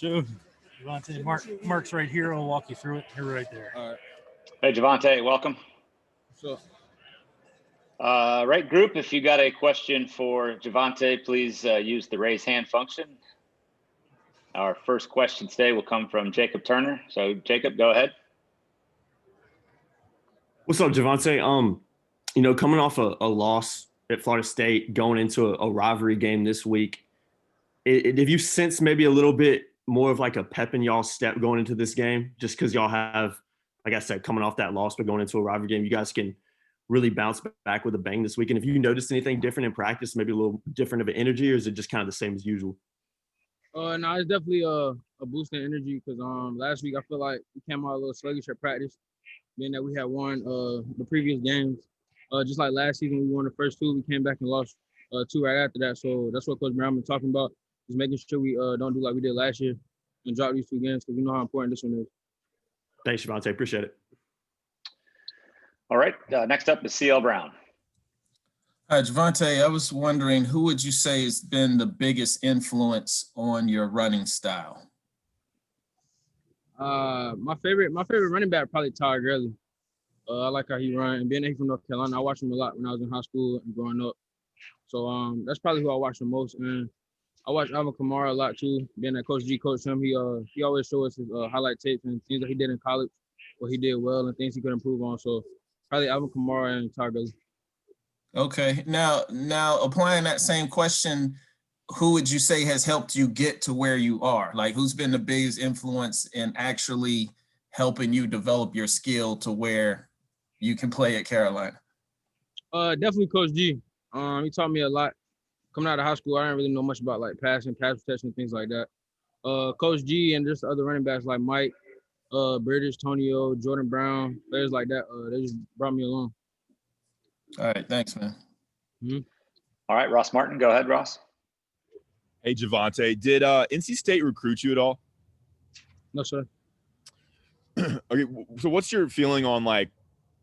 Sure. Javonte, Mark's right here. I'll walk you through it. You're right there. All right. Hey, Javonte, welcome. So, Right, group, if you got a question for Javonte, please use the raise hand function. Our first question today will come from Jacob Turner. So, Jacob, go ahead. What's up, Javonte? Coming off a loss at Florida State, going into a rivalry game this week, have you sensed maybe a little bit more of like a pep in y'all's step going into this game? Just because y'all have, like I said, coming off that loss, but going into a rivalry game, you guys can really bounce back with a bang this week. And if you noticed anything different in practice, maybe a little different of an energy, or is it just kind of the same as usual? no, it's definitely a boost in energy because last week I feel like we came out a little sluggish at practice, being that we had won the previous games. Just like last season, we won the first two. We came back and lost two right after that. So that's what Coach Brown been talking about, is making sure we don't do like we did last year and drop these two games because we know how important this one is. Thanks, Javonte. Appreciate it. All right. Next up is CL Brown. Hi, Javonte. I was wondering, who would you say has been the biggest influence on your running style? My favorite running back probably Todd Gurley. I like how he runs. And being that he's from North Carolina, I watched him a lot when I was in high school and growing up. So that's probably who I watch the most. And I watch Alvin Kamara a lot too. Being that Coach G coached him, he always shows us his highlight tapes and things that he did in college, what he did well and things he could improve on. So probably Alvin Kamara and Todd Gurley. Okay. Now applying that same question, who would you say has helped you get to where you are? Like, who's been the biggest influence in actually helping you develop your skill to where you can play at Carolina? Definitely Coach G. He taught me a lot. Coming out of high school, I didn't really know much about like passing, pass protection, things like that. Coach G and just other running backs like Mike, British, Tonio, Jordan Brown, players like that, they just brought me along. All right, thanks, man. Mm-hmm. All right, Ross Martin, go ahead, Ross. Hey, Javonte, did NC State recruit you at all? No, sir. Okay, so what's your feeling on like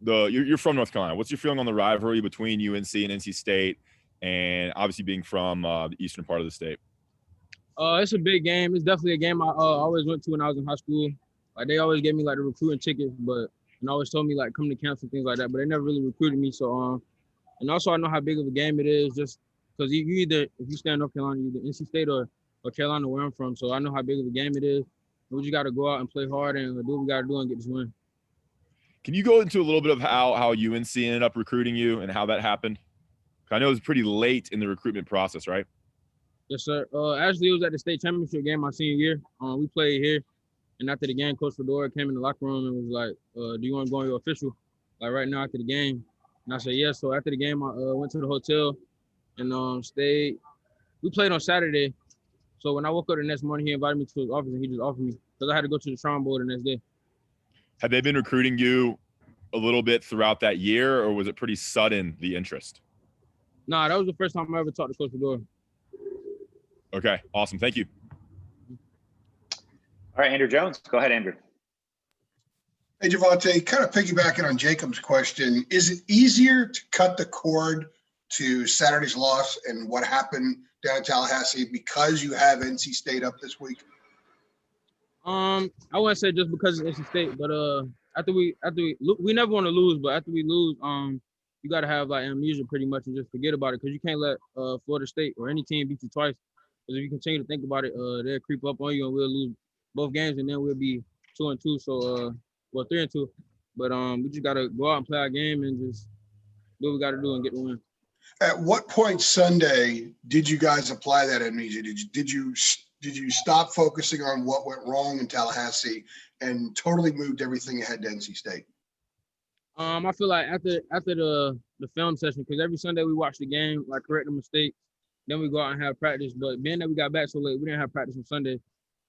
you're from North Carolina. What's your feeling on the rivalry between UNC and NC State, and obviously being from the eastern part of the state? It's a big game. It's definitely a game I always went to when I was in high school. Like, they always gave me like the recruiting tickets, and always told me like come to camps and things like that. But they never really recruited me. So and also I know how big of a game it is, just because you either, if you stay in North Carolina, you either NC State or Carolina, where I'm from. So I know how big of a game it is. We just got to go out and play hard and do what we got to do and get this win. Can you go into a little bit of how UNC ended up recruiting you and how that happened? I know it was pretty late in the recruitment process, right? Yes, sir. Actually, it was at the state championship game my senior year. We played here, and after the game, Coach Fedora came in the locker room and was like, do you want to go on your official, like right now after the game? And I said, yes. So after the game, I went to the hotel and stayed. We played on Saturday. So when I woke up the next morning, he invited me to his office and he just offered me because I had to go to the Shrine Bowl the next day. Had they been recruiting you a little bit throughout that year, or was it pretty sudden, the interest? Nah, that was the first time I ever talked to Coach Fedora. Okay, awesome. Thank you. All right, Andrew Jones. Go ahead, Andrew. Hey, Javonte, kind of piggybacking on Jacob's question, is it easier to cut the cord to Saturday's loss and what happened down in Tallahassee because you have NC State up this week? I wouldn't say just because it's NC State, but after we never want to lose, but after we lose, you got to have like amnesia pretty much and just forget about it, because you can't let Florida State or any team beat you twice. Because if you continue to think about it, they'll creep up on you and we'll lose both games and then we'll be 2-2. So 3-2. But we just gotta go out and play our game and just do what we gotta do and get the win. At what point Sunday did you guys apply that amnesia? Did you stop focusing on what went wrong in Tallahassee and totally moved everything ahead to NC State? I feel like after the film session, because every Sunday we watch the game, like correct the mistakes, then we go out and have practice. But being that we got back so late, we didn't have practice on Sunday.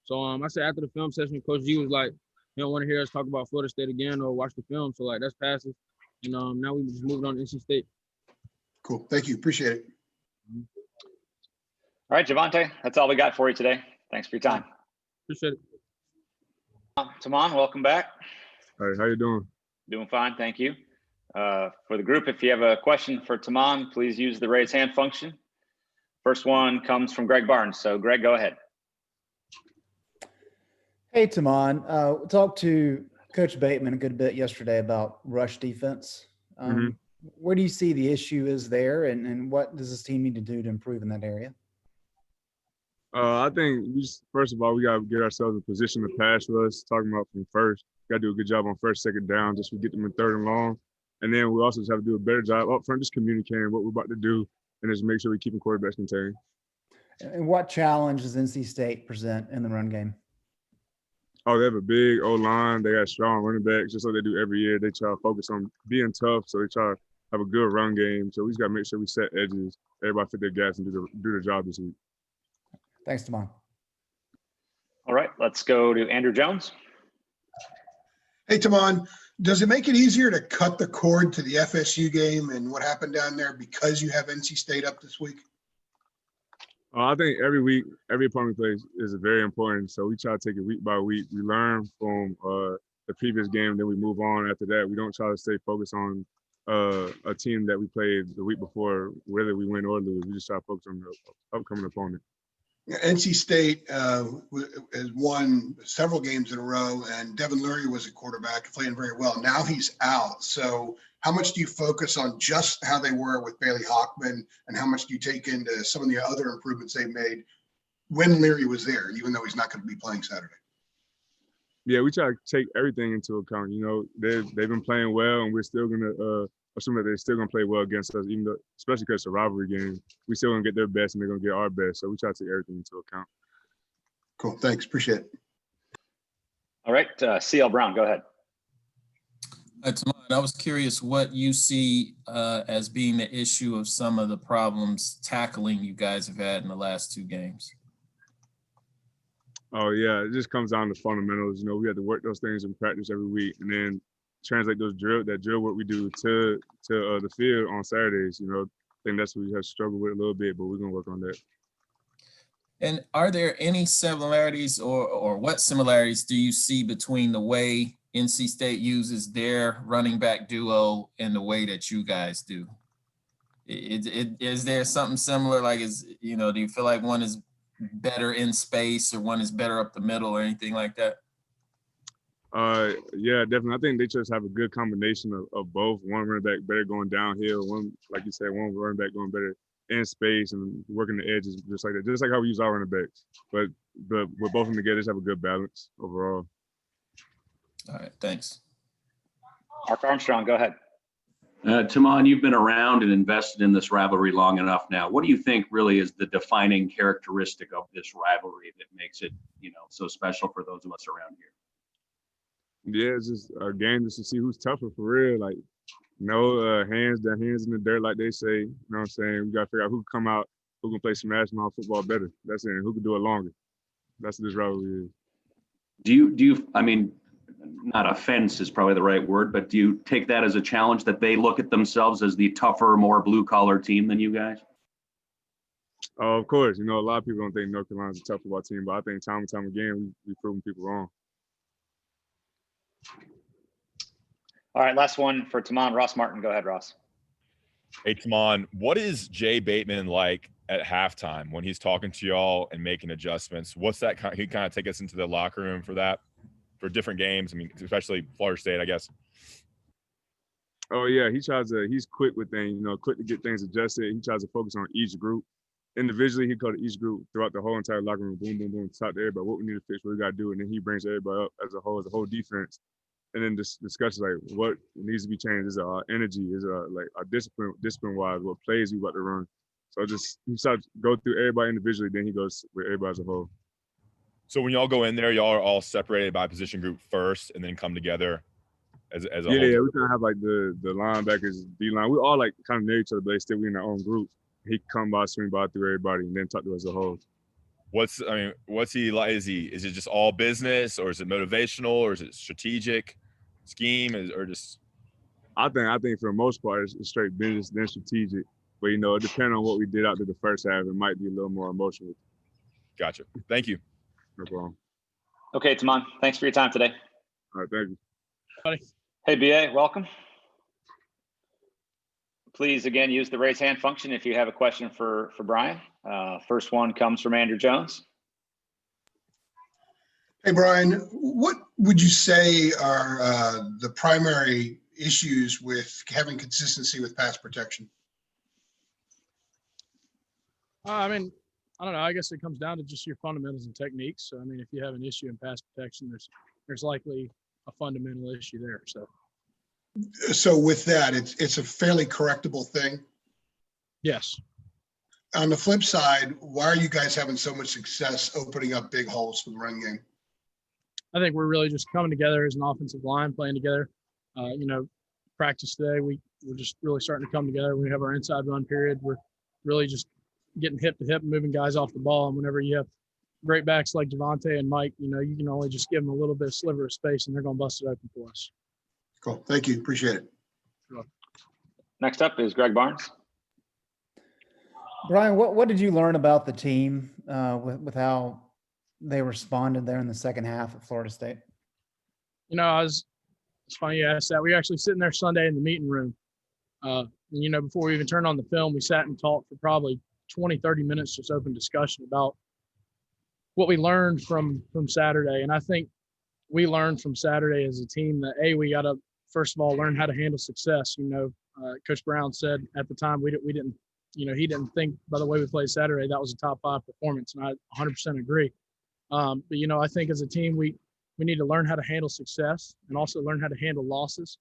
So I said after the film session, Coach G was like, "You don't want to hear us talk about Florida State again or watch the film." So like that's passes. And now we just moved on to NC State. Cool. Thank you. Appreciate it. All right, Javonte, that's all we got for you today. Thanks for your time. Appreciate it. Tomon, welcome back. All right, how you doing? Doing fine, thank you. For the group, if you have a question for Tomon, please use the raise hand function. First one comes from Greg Barnes. So Greg, go ahead. Hey, Tomon. Talked to Coach Bateman a good bit yesterday about rush defense. Where do you see the issue is there, and what does this team need to do to improve in that area? I think first of all, we got to get ourselves in position to pass rush. Talking about from first, got to do a good job on first, second down, just to get them in third and long. And then we also just have to do a better job up front, just communicating what we're about to do, and just make sure we're keeping quarterbacks contained. And what challenge does NC State present in the run game? Oh, they have a big O-line. They got strong running backs, just like they do every year. They try to focus on being tough, so they try to have a good run game. So we just got to make sure we set edges, everybody fit their gaps, and do the job this week. Thanks, Tomon. All right, let's go to Andrew Jones. Hey, Tomon, does it make it easier to cut the cord to the FSU game and what happened down there because you have NC State up this week? I think every week, every opponent we play is very important. So we try to take it week by week. We learn from the previous game, then we move on after that. We don't try to stay focused on a team that we played the week before, whether we win or lose. We just try to focus on the upcoming opponent. NC State has won several games in a row, and Devin Lurie was a quarterback playing very well. Now he's out. So how much do you focus on just how they were with Bailey Hockman, and how much do you take into some of the other improvements they made when Leary was there, even though he's not going to be playing Saturday? Yeah, we try to take everything into account. You know, they've been playing well, and we're still going to assume that they're still going to play well against us, even though, especially because it's a rivalry game. We still going to get their best, and they're going to get our best. So we try to take everything into account. Cool. Thanks. Appreciate it. All right, CL Brown, go ahead. I was curious what you see as being the issue of some of the problems tackling you guys have had in the last two games. Oh, yeah, it just comes down to fundamentals. You know, we have to work those things in practice every week, and then translate that drill work we do to the field on Saturdays. You know, I think that's what we have struggled with a little bit, but we're going to work on that. And are there any similarities or what similarities do you see between the way NC State uses their running back duo and the way that you guys do? Is there something similar? Like, do you feel like one is better in space or one is better up the middle or anything like that? Yeah, definitely. I think they just have a good combination of both. One running back better going downhill, one, like you said, one running back going better in space and working the edges just like that. Just like how we use our running backs. But with both of them together, just have a good balance overall. All right, thanks. Mark Armstrong, go ahead. Tomon, you've been around and invested in this rivalry long enough now. What do you think really is the defining characteristic of this rivalry that makes it, so special for those of us around here? Yeah, it's just a game just to see who's tougher for real. Like, hands in the dirt, like they say. You know what I'm saying? We got to figure out who can come out, who can play smash mouth football better. That's it. And who can do it longer. That's what this rivalry is. Do you, I mean, not offense is probably the right word, but do you take that as a challenge that they look at themselves as the tougher, more blue-collar team than you guys? Oh, of course. A lot of people don't think North Carolina's a tough football team, but I think time and time again, we've proven people wrong. All right, last one for Tomon. Ross Martin. Go ahead, Ross. Hey, Tomon, what is Jay Bateman like at halftime when he's talking to y'all and making adjustments? What's that? He kind of take us into the locker room for that, for different games. I mean, especially Florida State, I guess. Oh, yeah. He's quick with things, quick to get things adjusted. He tries to focus on each group. Individually, he go to each group throughout the whole entire locker room, boom, boom, boom, talk to everybody, what we need to fix, what we got to do. And then he brings everybody up as a whole defense. And then discusses like what needs to be changed. Is our energy? Is like our discipline-wise? What plays we about to run? So he starts to go through everybody individually. Then he goes with everybody as a whole. So when y'all go in there, y'all are all separated by position group first, and then come together as a whole. Yeah, we kind of have like the linebackers, D-line. We all like kind of know each other, but still we in our own groups. He come by, swing by through everybody, and then talk to us as a whole. What's he like? Is it just all business, or is it motivational, or is it strategic scheme, or just? I think for the most part it's straight business, then strategic. But it depends on what we did after the first half. It might be a little more emotional. Gotcha. Thank you. No problem. Okay, Tomon. Thanks for your time today. All right, thank you. Buddy. Hey, BA, welcome. Please, again, use the raise hand function if you have a question for Brian. First one comes from Andrew Jones. Hey, Brian, what would you say are the primary issues with having consistency with pass protection? I mean, I don't know. I guess it comes down to just your fundamentals and techniques. So, I mean, if you have an issue in pass protection, there's likely a fundamental issue there. So with that, it's a fairly correctable thing. Yes. On the flip side, why are you guys having so much success opening up big holes for the run game? I think we're really just coming together as an offensive line, playing together. Practice today, we're just really starting to come together. We have our inside run period. We're really just getting hip to hip, moving guys off the ball. And whenever you have great backs like Javonte and Mike, you can only just give them a little bit of sliver of space, and they're going to bust it open for us. Cool. Thank you. Appreciate it. Sure. Next up is Greg Barnes. Brian, what did you learn about the team with how they responded there in the second half at Florida State? It's funny you asked that. We were actually sitting there Sunday in the meeting room. Before we even turned on the film, we sat and talked for probably 20, 30 minutes, just open discussion about what we learned from Saturday. And I think we learned from Saturday as a team that, we got to, first of all, learn how to handle success. Coach Brown said at the time we didn't, he didn't think by the way we played Saturday that was a top 5 performance, and I 100% agree. But I think as a team we need to learn how to handle success and also learn how to handle losses.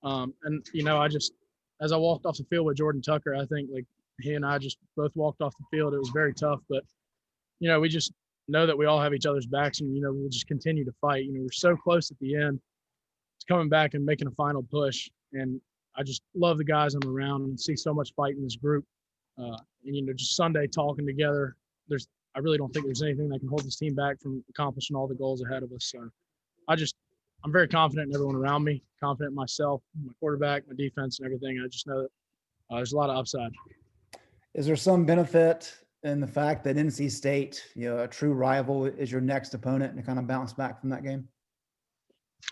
As I walked off the field with Jordan Tucker, I think like he and I just both walked off the field. It was very tough, but we just know that we all have each other's backs, and we'll just continue to fight. We're so close at the end to coming back and making a final push, and I just love the guys I'm around and see so much fight in this group. Just Sunday talking together, I really don't think there's anything that can hold this team back from accomplishing all the goals ahead of us. So I'm very confident in everyone around me, confident in myself, my quarterback, my defense, and everything. I just know that there's a lot of upside. Is there some benefit in the fact that NC State, a true rival, is your next opponent, and to kind of bounce back from that game?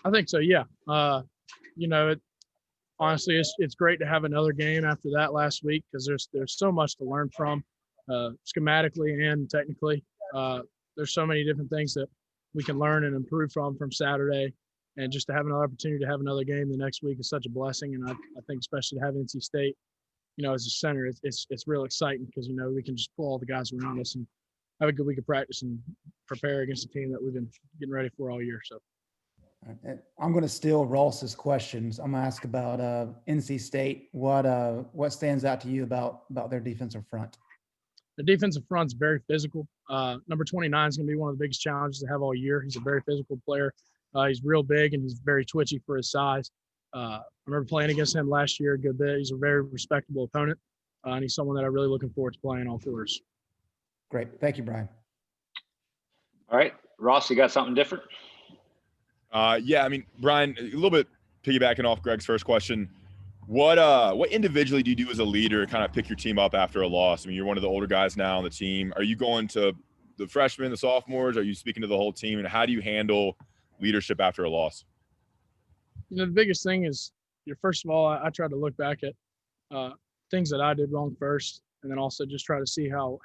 I think so, yeah. Honestly, it's great to have another game after that last week, because there's so much to learn from, schematically and technically. There's so many different things that we can learn and improve from Saturday, and just to have another opportunity to have another game the next week is such a blessing. And I think especially to have NC State, as a center, it's real exciting, because we can just pull all the guys around us and have a good week of practice and prepare against a team that we've been getting ready for all year. So I'm going to steal Ross's questions. I'm going to ask about NC State. What stands out to you about their defensive front? The defensive front's very physical. Number 29 is going to be one of the biggest challenges to have all year. He's a very physical player. He's real big, and he's very twitchy for his size. I remember playing against him last year a good bit. He's a very respectable opponent, and he's someone that I'm really looking forward to playing all quarters. Great. Thank you, Brian. All right. Ross, you got something different? Yeah, I mean, Brian, a little bit piggybacking off Greg's first question. What individually do you do as a leader to kind of pick your team up after a loss? I mean, you're one of the older guys now on the team. Are you going to the freshmen, the sophomores? Are you speaking to the whole team? And how do you handle leadership after a loss? The biggest thing is, first of all, I try to look back at things that I did wrong first, and then also just try to see how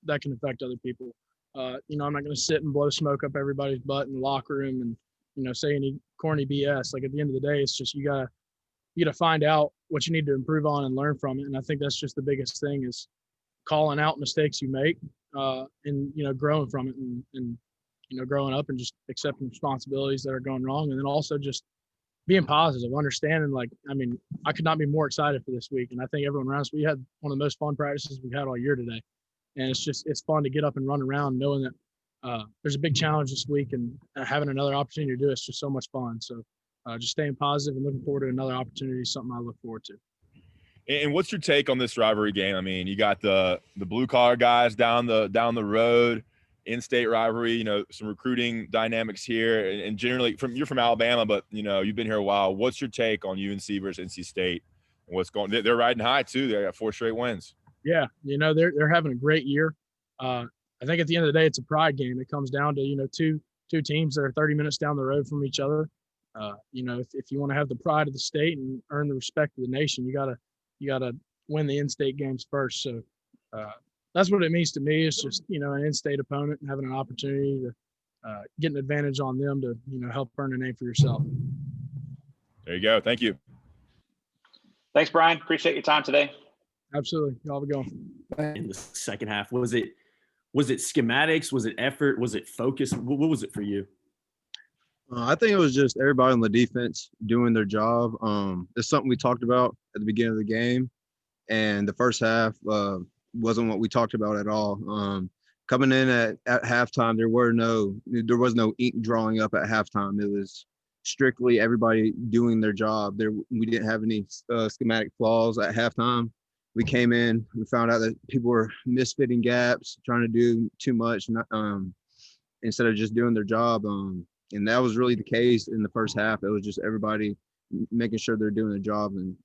that can affect other people. I'm not going to sit and blow smoke up everybody's butt in the locker room and say any corny BS. Like, at the end of the day, it's just you gotta find out what you need to improve on and learn from it. And I think that's just the biggest thing, is calling out mistakes you make, and growing from it, and growing up and just accepting responsibilities that are going wrong, and then also just being positive, understanding. I could not be more excited for this week, and I think everyone around us, we had one of the most fun practices we've had all year today, and it's fun to get up and run around knowing that there's a big challenge this week, and having another opportunity to do it's just so much fun. So just staying positive and looking forward to another opportunity is something I look forward to. And what's your take on this rivalry game? I mean, you got the blue collar guys down the road, in-state rivalry, some recruiting dynamics here, and generally you're from Alabama, but you've been here a while. What's your take on UNC versus NC State and what's going? They're riding high too. They got 4 straight wins. Yeah, they're having a great year. I think at the end of the day, it's a pride game. It comes down to, two teams that are 30 minutes down the road from each other. If you want to have the pride of the state and earn the respect of the nation, you gotta win the in-state games first. So that's what it means to me. It's just, an in-state opponent and having an opportunity get an advantage on them to, help earn a name for yourself. There you go. Thank you. Thanks, Brian. Appreciate your time today. Absolutely. Y'all have a good one. In the second half, was it schematics? Was it effort? Was it focus? What was it for you? I think it was just everybody on the defense doing their job. It's something we talked about at the beginning of the game, and the first half wasn't what we talked about at all. Coming in at halftime, there was no ink drawing up at halftime. It was strictly everybody doing their job. We didn't have any schematic flaws at halftime. We came in, we found out that people were misfitting gaps, trying to do too much, instead of just doing their job. And that was really the case in the first half. It was just everybody making sure they're doing their job. And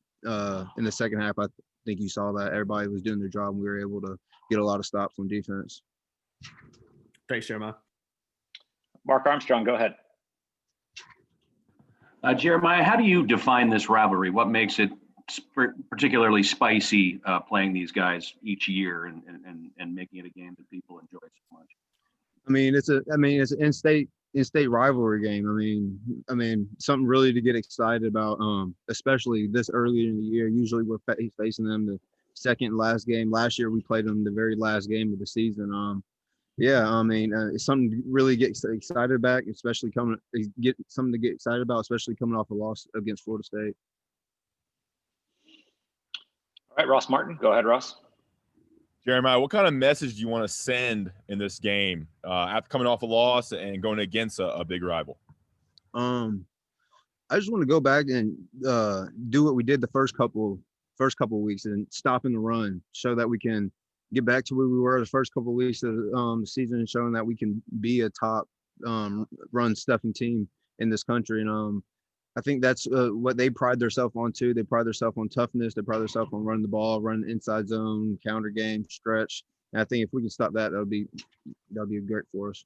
in the second half, I think you saw that everybody was doing their job, and we were able to get a lot of stops on defense. Thanks, Jeremiah. Mark Armstrong, go ahead. Jeremiah, how do you define this rivalry? What makes it particularly spicy playing these guys each year and making it a game that people enjoy so much? It's an in-state rivalry game. I mean, something really to get excited about, especially this early in the year. Usually we're facing them the second last game. Last year we played them the very last game of the season. It's something to really get excited about, especially coming off a loss against Florida State. All right, Ross Martin, go ahead, Ross. Jeremiah, what kind of message do you want to send in this game after coming off a loss and going against a big rival? I just want to go back and do what we did the first couple of weeks and stop in the run, show that we can get back to where we were the first couple of weeks of the season, and showing that we can be a top run stuffing team in this country. And I think that's what they pride themselves on too. They pride themselves on toughness. They pride themselves on running the ball, running inside zone, counter game, stretch. And I think if we can stop that, that'll be great for us.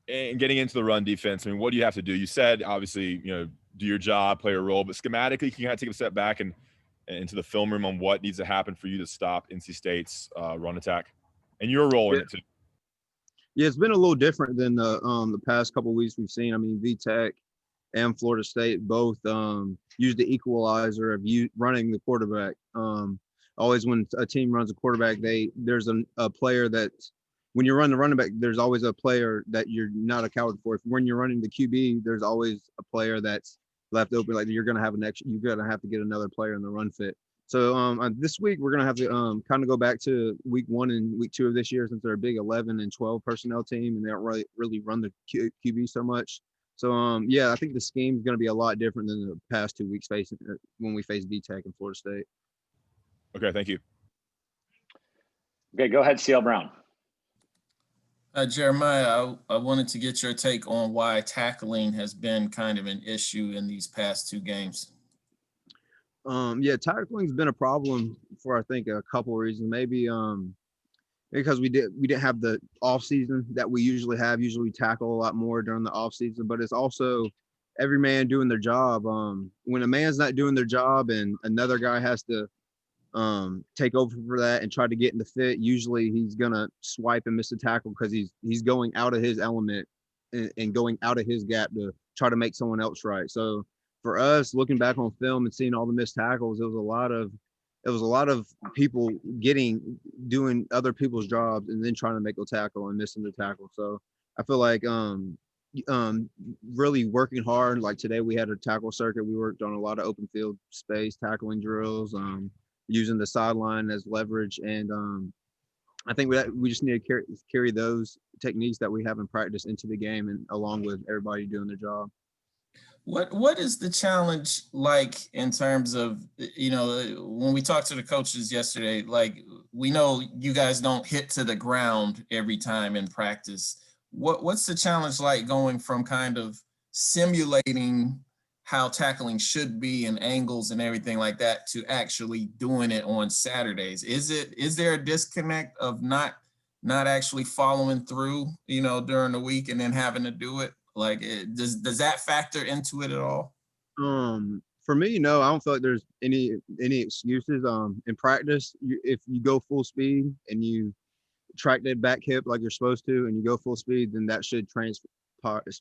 And getting into the run defense, what do you have to do? You said, obviously, do your job, play a role, but schematically, you can kind of take a step back and into the film room on what needs to happen for you to stop NC State's run attack and your role in it too. Yeah, it's been a little different than the past couple of weeks we've seen. VTech and Florida State both use the equalizer of running the quarterback. Always when a team runs a quarterback, there's a player that when you run the running back, there's always a player that you're not accounted for. When you're running the QB, there's always a player that's left open. Like you're gonna have to get another player in the run fit. So this week we're gonna have to kind of go back to week 1 and week 2 of this year, since they're a big 11 and 12 personnel team and they don't really run the QB so much. So, I think the scheme is going to be a lot different than the past 2 weeks when we faced VTech and Florida State. Okay, thank you. Okay, go ahead, CL Brown. Jeremiah, I wanted to get your take on why tackling has been kind of an issue in these past 2 games. Tackling's been a problem for, I think, a couple of reasons. Maybe because we didn't have the off season that we usually have. Usually we tackle a lot more during the off season, but it's also every man doing their job. When a man's not doing their job and another guy has to take over for that and try to get in the fit, usually he's gonna swipe and miss a tackle because he's going out of his element and going out of his gap to try to make someone else right. So for us, looking back on film and seeing all the missed tackles, it was a lot of people doing other people's jobs and then trying to make a tackle and missing the tackle. So I feel like really working hard. Like today we had a tackle circuit. We worked on a lot of open field space, tackling drills, using the sideline as leverage. And I think we just need to carry those techniques that we have in practice into the game, and along with everybody doing their job. What is the challenge like in terms of, when we talked to the coaches yesterday, like we know you guys don't hit to the ground every time in practice. What's the challenge like going from kind of simulating how tackling should be and angles and everything like that to actually doing it on Saturdays? Is there a disconnect of not actually following through, during the week and then having to do it? Like, does that factor into it at all? For me, no. I don't feel like there's any excuses. In practice, if you go full speed and you track that back hip like you're supposed to, and you go full speed, then that should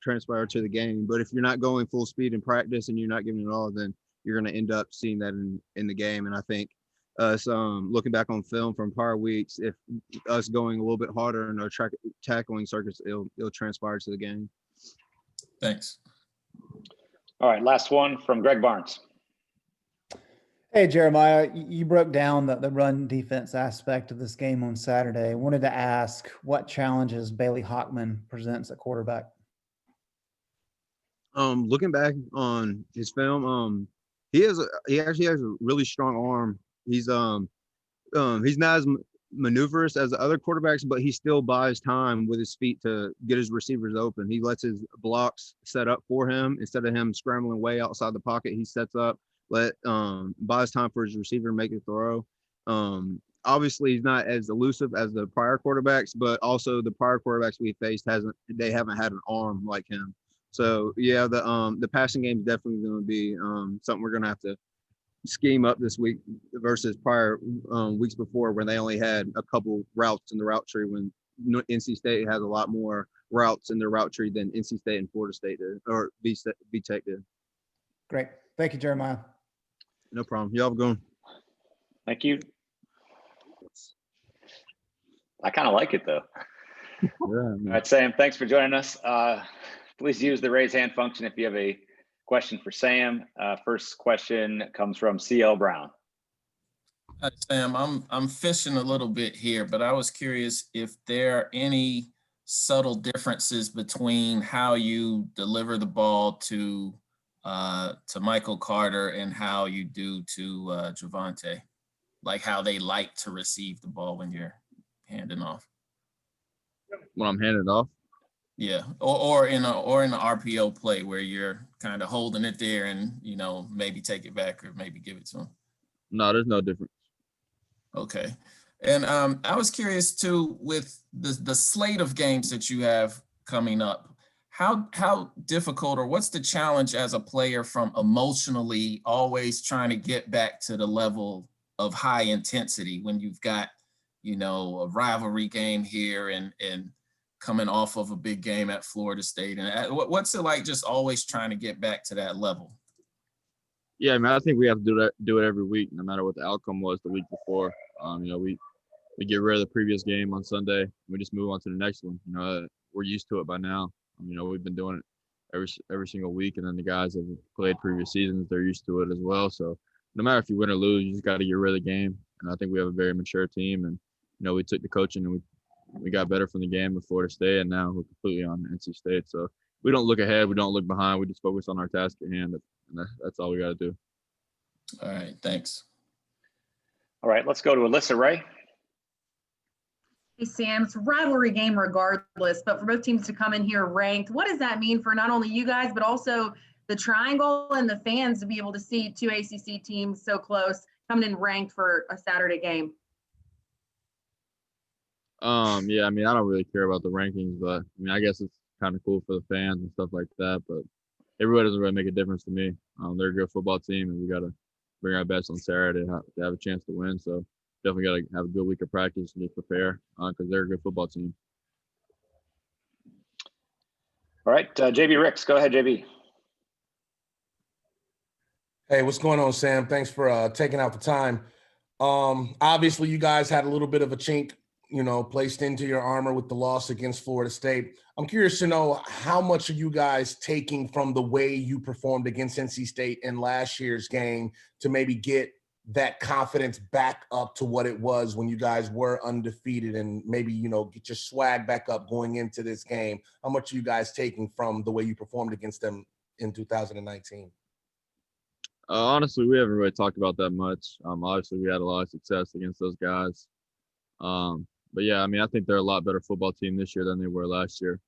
transpire to the game. But if you're not going full speed in practice and you're not giving it all, then you're going to end up seeing that in the game. And I think us looking back on film from prior weeks, if us going a little bit harder in our tackling circuits, it'll transpire to the game. Thanks. All right, last one from Greg Barnes. Hey, Jeremiah, you broke down the run defense aspect of this game on Saturday. I wanted to ask what challenges Bailey Hockman presents at quarterback. Looking back on his film, he actually has a really strong arm. He's not as maneuverous as the other quarterbacks, but he still buys time with his feet to get his receivers open. He lets his blocks set up for him instead of him scrambling way outside the pocket. He sets up, buys time for his receiver to make a throw. Obviously he's not as elusive as the prior quarterbacks, but also the prior quarterbacks we faced haven't had an arm like him. So yeah, the passing game is definitely going to be something we're going to have to scheme up this week versus prior weeks before, when they only had a couple routes in the route tree, when NC State has a lot more routes in their route tree than NC State and Florida State did, or V-Tech did. Great. Thank you, Jeremiah. No problem. Y'all have a good one. Thank you. I kind of like it though. Yeah, All right, Sam, thanks for joining us. Please use the raise hand function if you have a question for Sam. First question comes from CL Brown. Hi, Sam, I'm fishing a little bit here, but I was curious if there are any subtle differences between how you deliver the ball to Michael Carter and how you do to Javonte, like how they like to receive the ball when you're handing off. When I'm handing off? Yeah, or in an RPO play where you're kind of holding it there and, maybe take it back or maybe give it to him. No, there's no difference. Okay. And I was curious too, with the slate of games that you have coming up, how difficult, or what's the challenge as a player from emotionally always trying to get back to the level of high intensity when you've got, a rivalry game here and coming off of a big game at Florida State? And what's it like just always trying to get back to that level? Yeah, I mean, I think we have to do it every week, no matter what the outcome was the week before. We get rid of the previous game on Sunday. We just move on to the next one. We're used to it by now. We've been doing it every single week, and then the guys that have played previous seasons, they're used to it as well. So no matter if you win or lose, you just got to get rid of the game. And I think we have a very mature team, and we took the coaching and we got better from the game with Florida State, and now we're completely on NC State. So we don't look ahead, we don't look behind, we just focus on our task at hand, and that's all we got to do. All right, thanks. All right, let's go to Alyssa Ray. Hey, Sam, it's a rivalry game regardless, but for both teams to come in here ranked, what does that mean for not only you guys, but also the Triangle and the fans to be able to see two ACC teams so close coming in ranked for a Saturday game? Yeah, I mean, I don't really care about the rankings, but I guess it's kind of cool for the fans and stuff like that, but it really doesn't really make a difference to me. They're a good football team, and we got to bring our best on Saturday to have a chance to win. So definitely got to have a good week of practice and just prepare because they're a good football team. All right, JB Ricks, go ahead, JB. Hey, what's going on, Sam? Thanks for taking out the time. Obviously, you guys had a little bit of a chink, placed into your armor with the loss against Florida State. I'm curious to know, how much are you guys taking from the way you performed against NC State in last year's game to maybe get that confidence back up to what it was when you guys were undefeated, and maybe, get your swag back up going into this game? How much are you guys taking from the way you performed against them in 2019? Honestly, we haven't really talked about that much. Obviously, we had a lot of success against those guys. But yeah, I mean, I think they're a lot better football team this year than they were last year.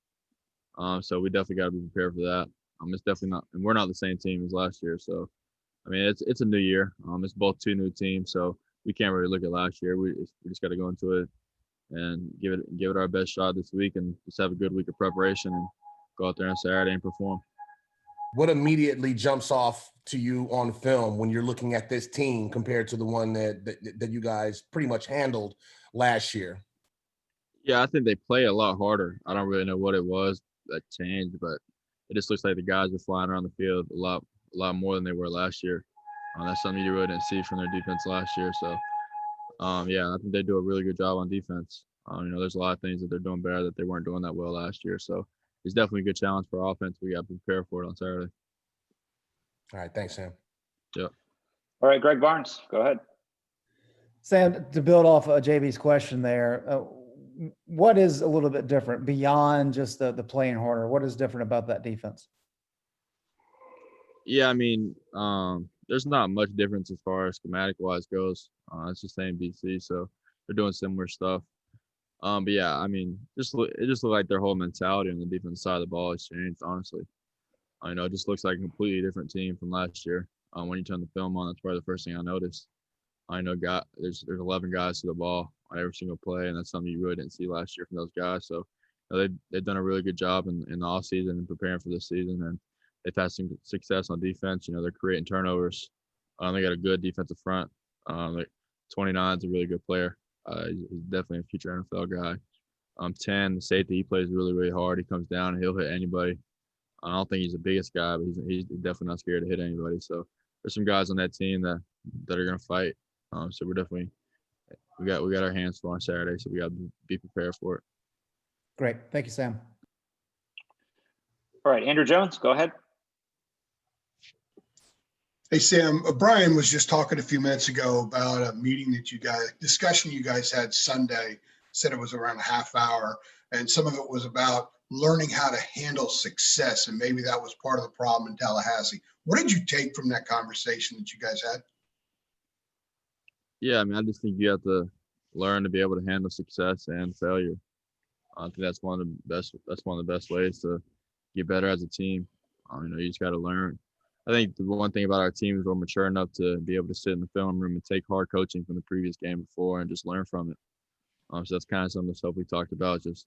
So we definitely got to be prepared for that. It's definitely not, and we're not the same team as last year. So, I mean, it's a new year. It's both two new teams, so we can't really look at last year. We just got to go into it and give it our best shot this week, and just have a good week of preparation and go out there on Saturday and perform. What immediately jumps off to you on film when you're looking at this team compared to the one that you guys pretty much handled last year? Yeah, I think they play a lot harder. I don't really know what it was. that changed, but it just looks like the guys are flying around the field a lot more than they were last year. That's something you really didn't see from their defense last year. So, yeah, I think they do a really good job on defense. There's a lot of things that they're doing better that they weren't doing that well last year. So it's definitely a good challenge for offense. We got to prepare for it on Saturday. All right, thanks, Sam. Yep. All right, Greg Barnes, go ahead. Sam, to build off JB's question there, what is a little bit different beyond just the playing harder? What is different about that defense? Yeah, there's not much difference as far as schematic-wise goes. It's the same BC, so they're doing similar stuff. But yeah, it just looked like their whole mentality on the defense side of the ball has changed, honestly. It just looks like a completely different team from last year. When you turn the film on, that's probably the first thing I noticed. There's 11 guys to the ball on every single play, and that's something you really didn't see last year from those guys. So they've done a really good job in the offseason and preparing for this season, and they've had some success on defense. They're creating turnovers. They got a good defensive front. 29 is a really good player. He's definitely a future NFL guy. 10, the safety, he plays really, really hard. He comes down and he'll hit anybody. I don't think he's the biggest guy, but he's definitely not scared to hit anybody. So there's some guys on that team that are going to fight. So we're definitely we got our hands full on Saturday, so we got to be prepared for it. Great, thank you, Sam. All right, Andrew Jones, go ahead. Hey, Sam, Brian was just talking a few minutes ago about a meeting that discussion you guys had Sunday, said it was around a half hour, and some of it was about learning how to handle success, and maybe that was part of the problem in Tallahassee. What did you take from that conversation that you guys had? Yeah, I just think you have to learn to be able to handle success and failure. I think that's one of the best ways to get better as a team. You just got to learn. I think the one thing about our team is we're mature enough to be able to sit in the film room and take hard coaching from the previous game before and just learn from it. So that's kind of some of the stuff we talked about. Just,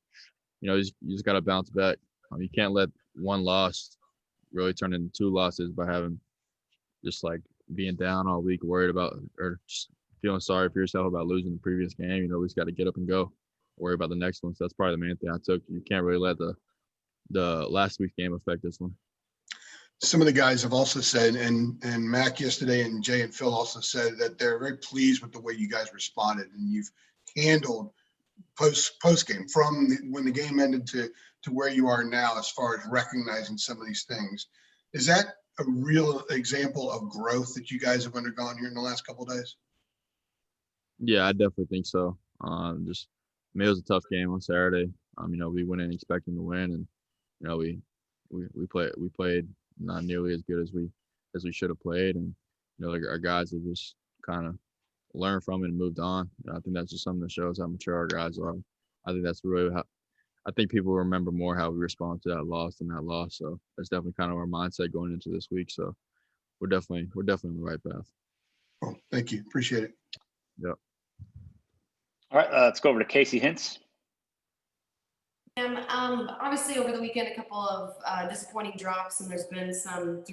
you just got to bounce back. You can't let one loss really turn into two losses by having just like being down all week, worried about or just feeling sorry for yourself about losing the previous game. We just got to get up and go, worry about the next one. So that's probably the main thing I took. You can't really let the last week's game affect this one. Some of the guys have also said, and Mac yesterday and Jay and Phil also said that they're very pleased with the way you guys responded and you've handled post game from when the game ended to where you are now as far as recognizing some of these things. Is that a real example of growth that you guys have undergone here in the last couple of days? Yeah, I definitely think so. It was a tough game on Saturday. We went in expecting to win, and we played not nearly as good as we should have played, and our guys have just kind of learned from it and moved on. I think that's just something that shows how mature our guys are. I think that's really how I think people remember more how we respond to that loss than that loss. So that's definitely kind of our mindset going into this week. So we're definitely on the right path. Oh, thank you. Appreciate it. Yep. All right, let's go over to Casey Hintz. Obviously over the weekend, a couple of disappointing drops, and there's been some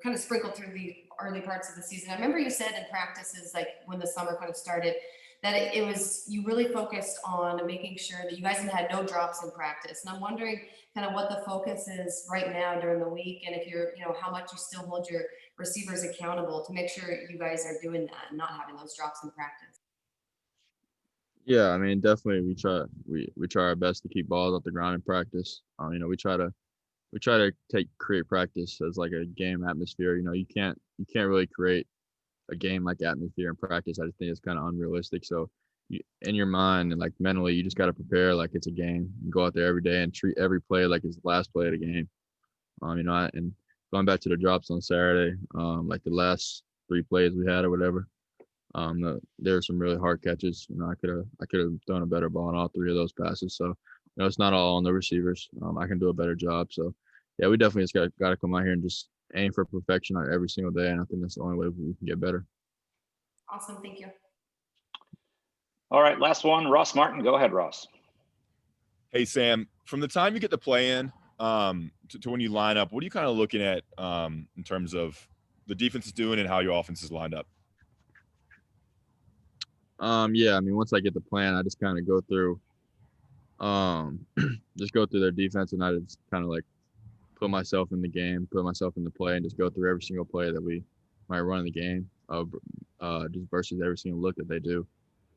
kind of sprinkled through the early parts of the season. I remember you said in practices, like when the summer kind of started, that it was, you really focused on making sure that you guys had no drops in practice. And I'm wondering kind of what the focus is right now during the week, and if you're, how much you still hold your receivers accountable to make sure you guys are doing that and not having those drops in practice. Yeah, definitely we try our best to keep balls off the ground in practice. We try to create practice as like a game atmosphere. You can't really create a game like atmosphere in practice. I just think it's kind of unrealistic. So in your mind and like mentally, you just got to prepare like it's a game. You go out there every day and treat every play like it's the last play of the game. And going back to the drops on Saturday, like the last 3 plays we had or whatever. There were some really hard catches. I could have thrown a better ball on all 3 of those passes. So, it's not all on the receivers. I can do a better job. So, yeah, we definitely just got to come out here and just aim for perfection every single day. And I think that's the only way we can get better. Awesome. Thank you. All right, last one, Ross Martin. Go ahead, Ross. Hey, Sam, from the time you get the play in to when you line up, what are you kind of looking at in terms of the defense is doing and how your offense is lined up? Yeah, once I get the plan, I just kind of go through just go through their defense, and I just kind of like put myself in the game, put myself in the play, and just go through every single play that we might run in the game, just versus every single look that they do.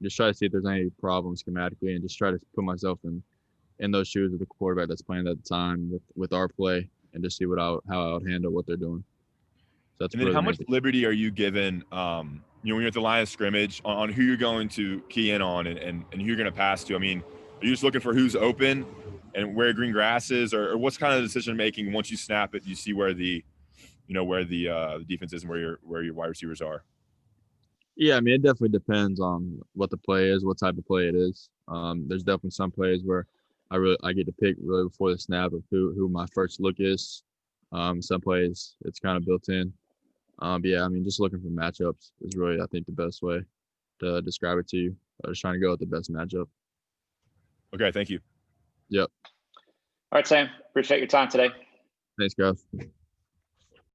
Just try to see if there's any problems schematically, and just try to put myself in those shoes of the quarterback that's playing at the time with our play, and just see how I would handle what they're doing. So that's and then how much liberty are you given, when you're at the line of scrimmage on who you're going to key in on and who you're going to pass to? I mean, are you just looking for who's open and where green grass is, or what's kind of the decision making once you snap it? You see where the defense is and where your wide receivers are. Yeah, I mean, it definitely depends on what the play is, what type of play it is. There's definitely some plays where I get to pick really before the snap of who my first look is. Some plays it's kind of built in. But yeah, I mean, just looking for matchups is really, I think, the best way to describe it to you. Just trying to go with the best matchup. Okay, thank you. Yep. All right, Sam. Appreciate your time today. Thanks, guys.